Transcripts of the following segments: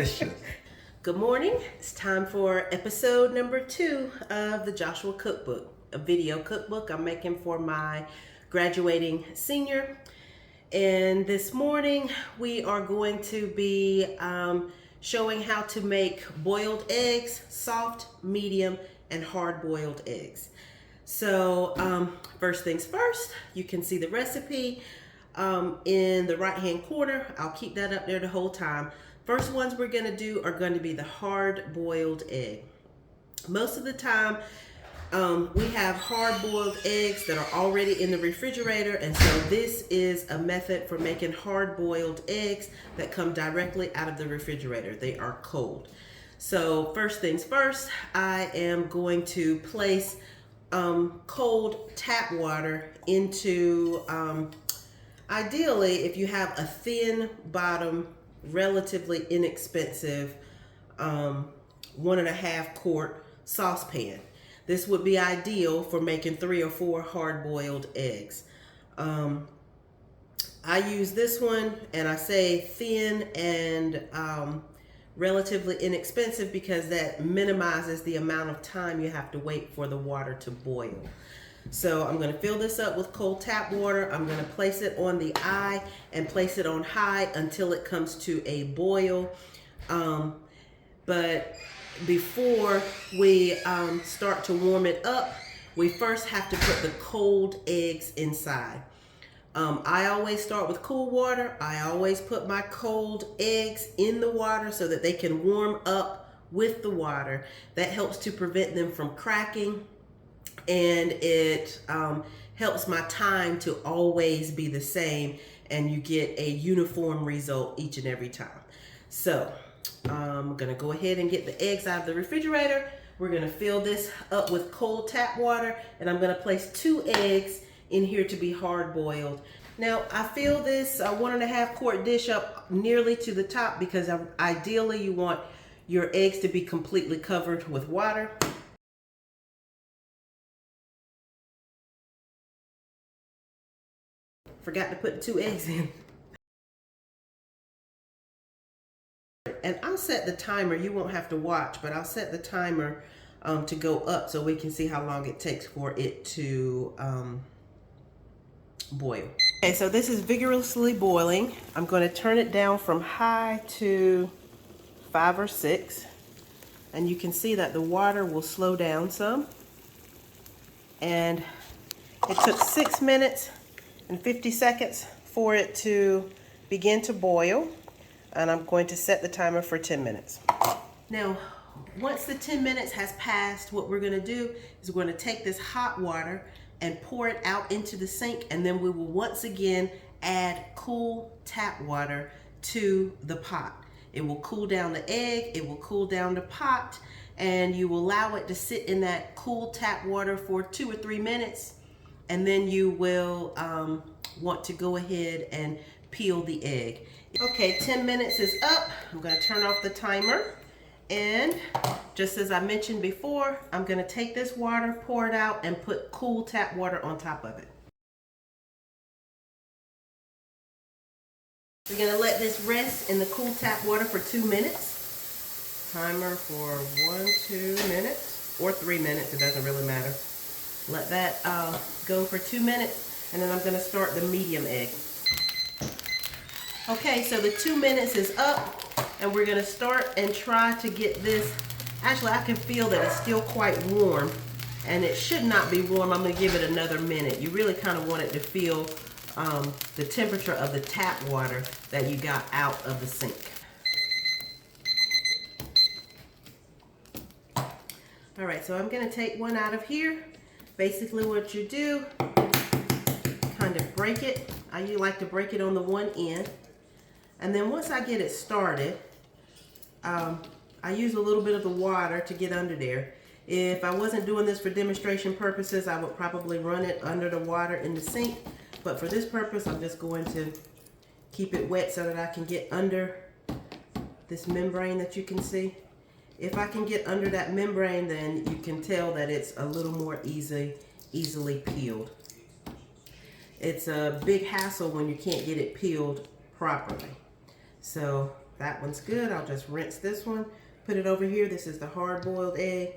delicious. Good morning. It's time for episode number 2 of the Joshua Cookbook, a video cookbook I'm making for my graduating senior. And this morning we are going to be showing how to make boiled eggs, soft, medium, and hard-boiled eggs. So first things first, you can see the recipe in the right-hand corner. I'll keep that up there the whole time. First ones we're going to do are going to be the hard-boiled egg. Most of the time, we have hard-boiled eggs that are already in the refrigerator, and so this is a method for making hard-boiled eggs that come directly out of the refrigerator. They are cold. So first things first, I am going to place cold tap water into, ideally, if you have a thin bottom, relatively inexpensive 1.5 quart saucepan. This would be ideal for making 3 or 4 hard-boiled eggs. I use this one, and I say thin and relatively inexpensive because that minimizes the amount of time you have to wait for the water to boil. So I'm going to fill this up with cold tap water. I'm going to place it on the eye and place it on high until it comes to a boil. But before we start to warm it up, we first have to put the cold eggs inside. I always start with cool water. I always put my cold eggs in the water so that they can warm up with the water. That helps to prevent them from cracking, and it helps my time to always be the same, and you get a uniform result each and every time. So I'm gonna go ahead and get the eggs out of the refrigerator. We're gonna fill this up with cold tap water, and I'm gonna place 2 eggs in here to be hard boiled. Now I fill this 1.5 quart dish up nearly to the top because ideally you want your eggs to be completely covered with water. Forgot to put the 2 eggs in. And I'll set the timer. You won't have to watch, but I'll set the timer to go up so we can see how long it takes for it to boil. Okay, so this is vigorously boiling. I'm going to turn it down from high to 5 or 6. And you can see that the water will slow down some. And it took 6 minutes and 50 seconds for it to begin to boil, and I'm going to set the timer for 10 minutes. Now, once the 10 minutes has passed, what we're gonna do is we're gonna take this hot water and pour it out into the sink, and then we will once again add cool tap water to the pot. It will cool down the egg, it will cool down the pot, and you will allow it to sit in that cool tap water for 2 or 3 minutes. And then you will want to go ahead and peel the egg. Okay, 10 minutes is up. I'm going to turn off the timer. And just as I mentioned before, I'm going to take this water, pour it out, and put cool tap water on top of it. We're going to let this rest in the cool tap water for 2 minutes. Timer for 1, 2 minutes, or 3 minutes. It doesn't really matter. Let that go for 2 minutes, and then I'm going to start the medium egg. Okay, so the 2 minutes is up, and we're going to start and try to get this. Actually, I can feel that it's still quite warm, and it should not be warm. I'm going to give it another minute. You really kind of want it to feel the temperature of the tap water that you got out of the sink. All right, so I'm going to take one out of here. Basically what you do, kind of break it. I usually like to break it on the one end. And then once I get it started, I use a little bit of the water to get under there. If I wasn't doing this for demonstration purposes, I would probably run it under the water in the sink. But for this purpose, I'm just going to keep it wet so that I can get under this membrane that you can see. If I can get under that membrane, then you can tell that it's a little more easily peeled. It's a big hassle when you can't get it peeled properly. So That one's good. I'll just rinse this one, put it over here. This is the hard-boiled egg.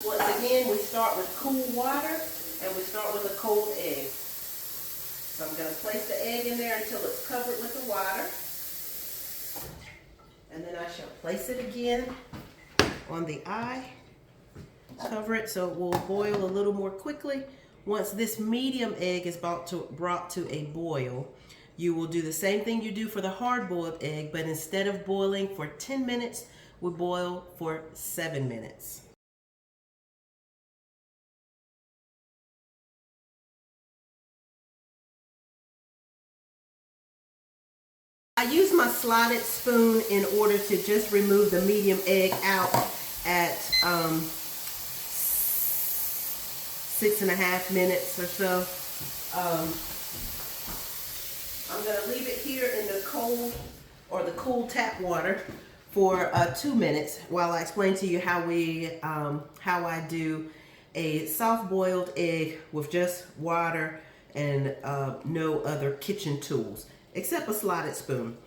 Once again, we start with cool water and we start with a cold egg. So I'm going to place the egg in there until it's covered with the water. And then I shall place it again on the eye. Cover it so it will boil a little more quickly. Once this medium egg is brought to a boil, you will do the same thing you do for the hard-boiled egg, but instead of boiling for 10 minutes, we boil for 7 minutes. I use my slotted spoon in order to just remove the medium egg out at 6.5 minutes or so. I'm going to leave it here in the cold or the cool tap water for 2 minutes while I explain to you how I do a soft-boiled egg with just water and no other kitchen tools except a slotted spoon.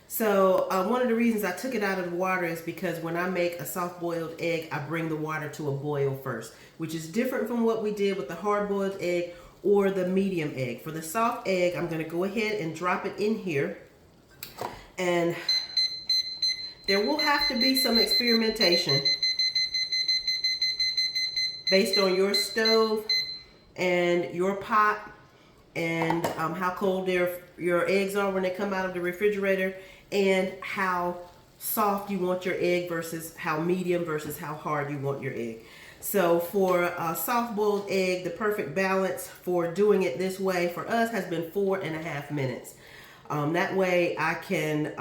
So one of the reasons I took it out of the water is because when I make a soft-boiled egg, I bring the water to a boil first, which is different from what we did with the hard-boiled egg or the medium egg. For the soft egg, I'm going to go ahead and drop it in here. And there will have to be some experimentation based on your stove and your pot and how cold your eggs are when they come out of the refrigerator, and how soft you want your egg versus how medium versus how hard you want your egg. So for a soft-boiled egg, the perfect balance for doing it this way for us has been 4.5 minutes. That way I can,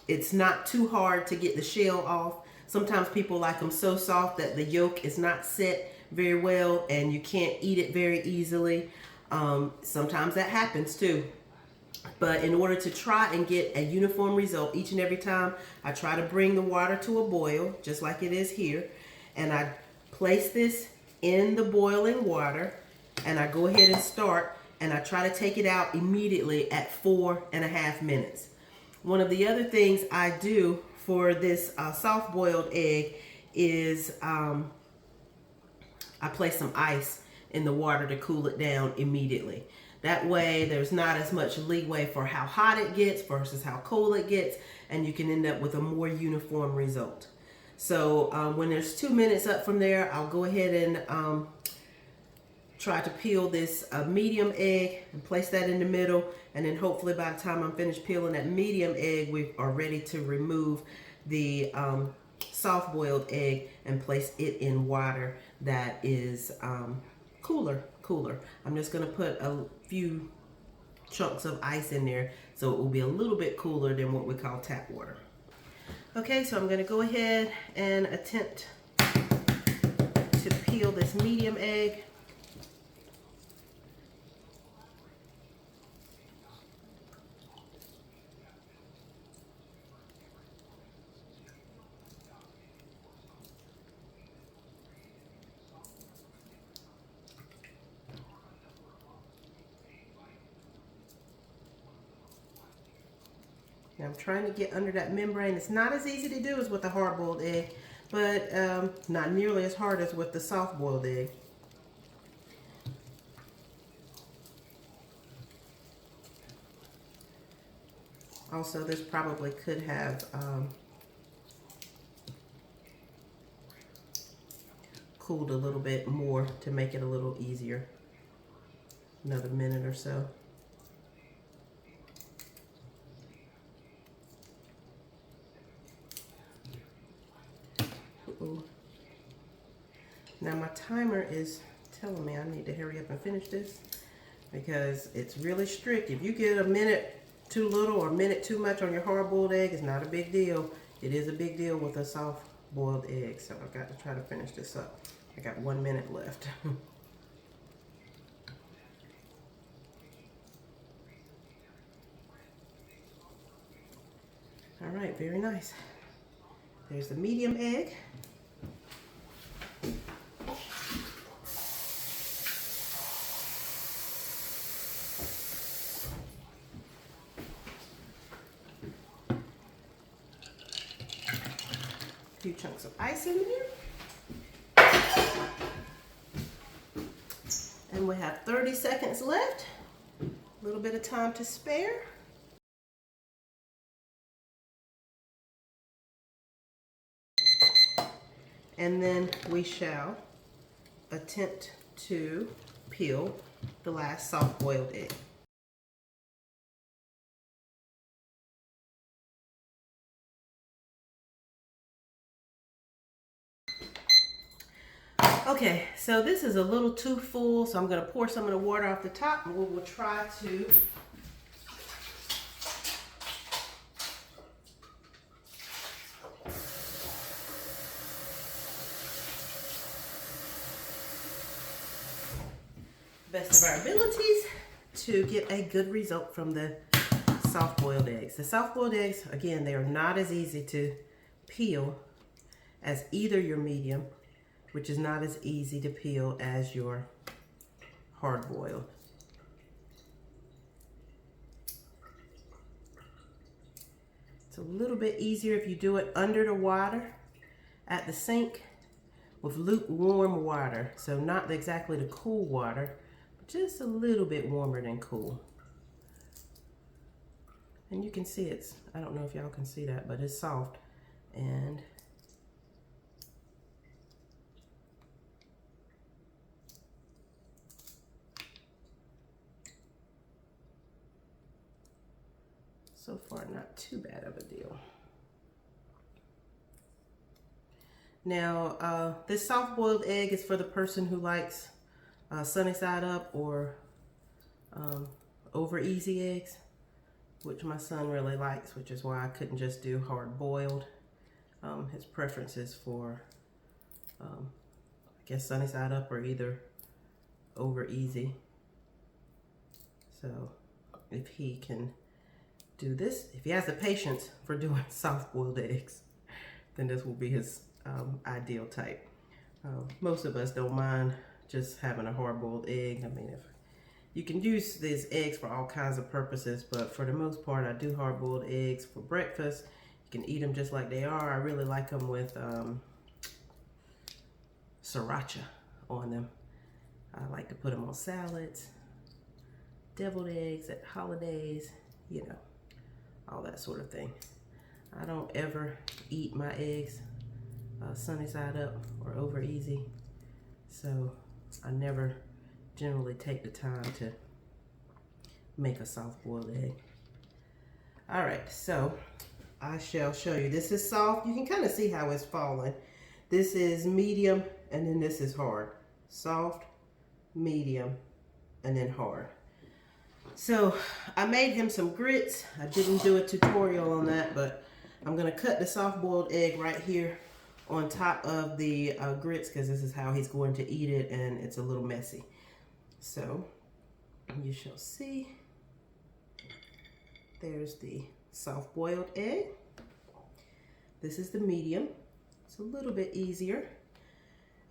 it's not too hard to get the shell off. Sometimes people like them so soft that the yolk is not set very well and you can't eat it very easily. Sometimes that happens too. But in order to try and get a uniform result each and every time, I try to bring the water to a boil, just like it is here. And I place this in the boiling water, and I go ahead and start, and I try to take it out immediately at 4.5 minutes. One of the other things I do for this soft-boiled egg is I place some ice in the water to cool it down immediately. That way there's not as much leeway for how hot it gets versus how cold it gets, and you can end up with a more uniform result. So when there's 2 minutes up from there, I'll go ahead and try to peel this medium egg and place that in the middle, and then hopefully by the time I'm finished peeling that medium egg, we are ready to remove the soft-boiled egg and place it in water that is cooler. I'm just going to put a few chunks of ice in there so it will be a little bit cooler than what we call tap water. Okay, so I'm going to go ahead and attempt to peel this medium egg. Now I'm trying to get under that membrane. It's not as easy to do as with the hard-boiled egg, but not nearly as hard as with the soft-boiled egg. Also, this probably could have cooled a little bit more to make it a little easier. Another minute or so. Ooh. Now my timer is telling me I need to hurry up and finish this because it's really strict. If you get a minute too little or a minute too much on your hard-boiled egg, it's not a big deal. It is a big deal with a soft-boiled egg, so I've got to try to finish this up. I got 1 minute left. All right, very nice. There's the medium egg. A few chunks of ice in there. And we have 30 seconds left. A little bit of time to spare. And then we shall attempt to peel the last soft-boiled egg. Okay, so this is a little too full, so I'm going to pour some of the water off the top, and we will try to best of our abilities to get a good result from the soft-boiled eggs. The soft-boiled eggs, again, they are not as easy to peel as either your medium, which is not as easy to peel as your hard-boiled. It's a little bit easier if you do it under the water at the sink with lukewarm water. So not exactly the cool water, but just a little bit warmer than cool. And you can see it's, I don't know if y'all can see that, but it's soft. And so far, not too bad of a deal. Now, this soft-boiled egg is for the person who likes sunny side up or over easy eggs, which my son really likes, which is why I couldn't just do hard-boiled. His preference is for, I guess, sunny side up or either over easy. So if he can do this, if he has the patience for doing soft-boiled eggs, then this will be his ideal type. Most of us don't mind just having a hard-boiled egg. I mean, if you can use these eggs for all kinds of purposes, but for the most part, I do hard-boiled eggs for breakfast. You can eat them just like they are. I really like them with sriracha on them. I like to put them on salads, deviled eggs at holidays, you know, all that sort of thing. I don't ever eat my eggs sunny side up or over easy, so I never generally take the time to make a soft-boiled egg. All right, so I shall show you. This is soft. You can kind of see how it's falling. This is medium, and then this is hard. Soft, medium, and then hard. So I made him some grits. I didn't do a tutorial on that, but I'm gonna cut the soft-boiled egg right here on top of the grits, because this is how he's going to eat it, and it's a little messy. So you shall see. There's the soft-boiled egg. This is the medium. It's a little bit easier.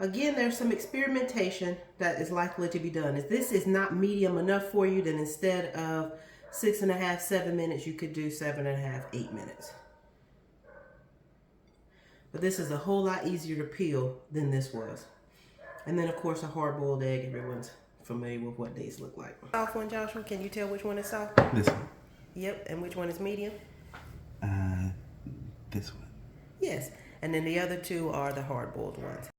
Again, there's some experimentation that is likely to be done. If this is not medium enough for you, then instead of 6.5, 7 minutes, you could do 7.5, 8 minutes. But this is a whole lot easier to peel than this was. And then, of course, a hard-boiled egg. Everyone's familiar with what these look like. Soft one, Joshua. Can you tell which one is soft? This one. Yep. And which one is medium? This one. Yes. And then the other two are the hard-boiled ones.